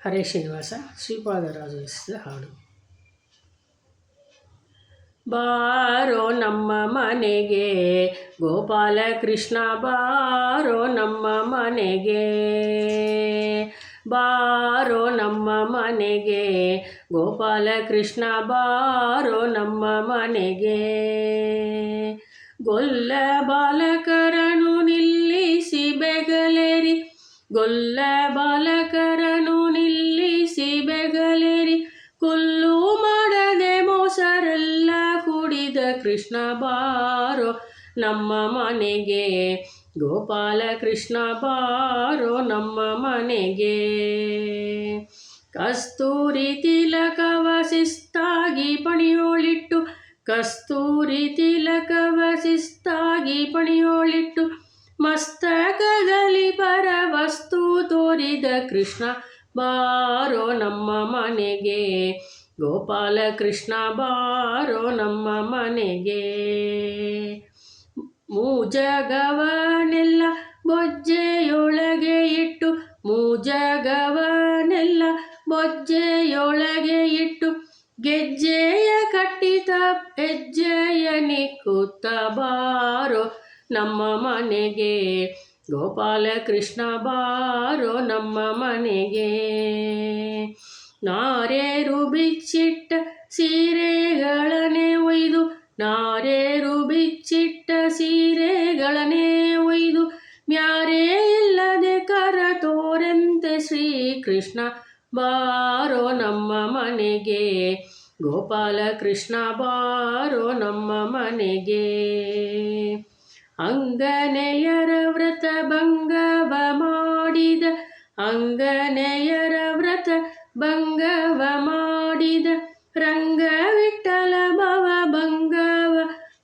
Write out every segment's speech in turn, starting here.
ಹರೇ ಶ್ರೀನಿವಾಸ ಶ್ರೀಪಾದರಾಜ ರಚಿಸಿದ ಹಾಡು. ಬಾರೋ ನಮ್ಮ ಮನೆಗೆ ಗೋಪಾಲ ಕೃಷ್ಣ, ಬಾರೋ ನಮ್ಮ ಮನೆಗೆ, ಬಾರೋ ನಮ್ಮ ಮನೆಗೆ ಗೋಪಾಲ ಕೃಷ್ಣ, ಬಾರೋ ನಮ್ಮ ಮನೆಗೆ. ಗೊಲ್ಲ ಬಾಲಕರನು ನಿಲ್ಲಿಸಿ ಬೆಗಲೇರಿ, ಗೊಲ್ಲ ಬಾಲಕರನು ನಿಲ್ಲಿಸಿ ಬೆಗಲೇರಿ, ಕೊಲ್ಲು ಮಾಡದೆ ಮೊಸರೆಲ್ಲ ಕುಡಿದ ಕೃಷ್ಣ, ಬಾರೋ ನಮ್ಮ ಮನೆಗೆ ಗೋಪಾಲ ಕೃಷ್ಣ, ಬಾರೋ ನಮ್ಮ ಮನೆಗೆ. ಕಸ್ತೂರಿ ತಿಲಕವ ಶಿಸ್ತಾಗಿ ಪಣಿಯೋಳಿಟ್ಟು, ಕಸ್ತೂರಿ ತಿಲಕವ ಶಿಸ್ತಾಗಿ ಪಣಿಯೋಳಿಟ್ಟು, ಮಸ್ತಕದಲ್ಲಿ ಪರವಸ್ತು ತೋರಿದ ಕೃಷ್ಣ, ಬಾರೋ ನಮ್ಮ ಮನೆಗೆ ಗೋಪಾಲ ಕೃಷ್ಣ, ಬಾರೋ ನಮ್ಮ ಮನೆಗೆ. ಮೂಜಗವನೆಲ್ಲ ಬೊಜ್ಜೆಯೊಳಗೆ ಇಟ್ಟು, ಮೂಜಗವನೆಲ್ಲ ಬೊಜ್ಜೆಯೊಳಗೆ ಇಟ್ಟು, ಗೆಜ್ಜೆಯ ಕಟ್ಟಿತ ಹೆಜ್ಜೆಯ ನಿಕ್ಕುತ್ತ, ಬಾರೋ ನಮ್ಮ ಮನೆಗೆ ಗೋಪಾಲ ಕೃಷ್ಣ, ಬಾರೋ ನಮ್ಮ ಮನೆಗೆ. ನಾರೇರು ಬಿಚ್ಚಿಟ್ಟ ಸೀರೆಗಳನೆ ಒಯ್ದು, ನಾರೇರು ಬಿಚ್ಚಿಟ್ಟ ಸೀರೆಗಳನೆ ಒಯ್ದು, ಮ್ಯಾರೆ ಇಲ್ಲದೆ ಕರ ತೋರೆಂತೆ ಶ್ರೀಕೃಷ್ಣ, ಬಾರೋ ನಮ್ಮ ಮನೆಗೆ ಗೋಪಾಲ ಕೃಷ್ಣ, ಬಾರೋ ನಮ್ಮ ಮನೆಗೆ. ಅಂಗನೆಯರ ವ್ರತ ಭಂಗವ ಮಾಡಿದ, ಅಂಗನೆಯರ ವ್ರತ ಭಂಗವ ಮಾಡಿದ, ರಂಗ ವಿಠ್ಠಲ ಭವ ಭಂಗವ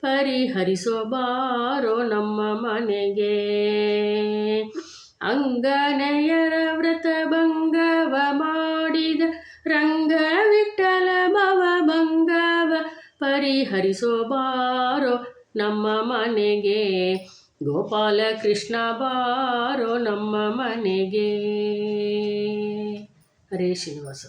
ಪರಿಹರಿಸೋ, ಬಾರೋ ನಮ್ಮ ಮನೆಗೆ. ಅಂಗನೆಯರ ವ್ರತ ಭಂಗವ ಮಾಡಿದ, ರಂಗ ವಿಠ್ಠಲ ಭವ ಭಂಗವ ಪರಿಹರಿಸೋ, ಬಾರೋ ನಮ್ಮ ಮನೆಗೆ ಗೋಪಾಲ ಕೃಷ್ಣ, ಬಾರೋ ನಮ್ಮ ಮನೆಗೆ. ಹರೇ ಶ್ರೀನಿವಾಸ.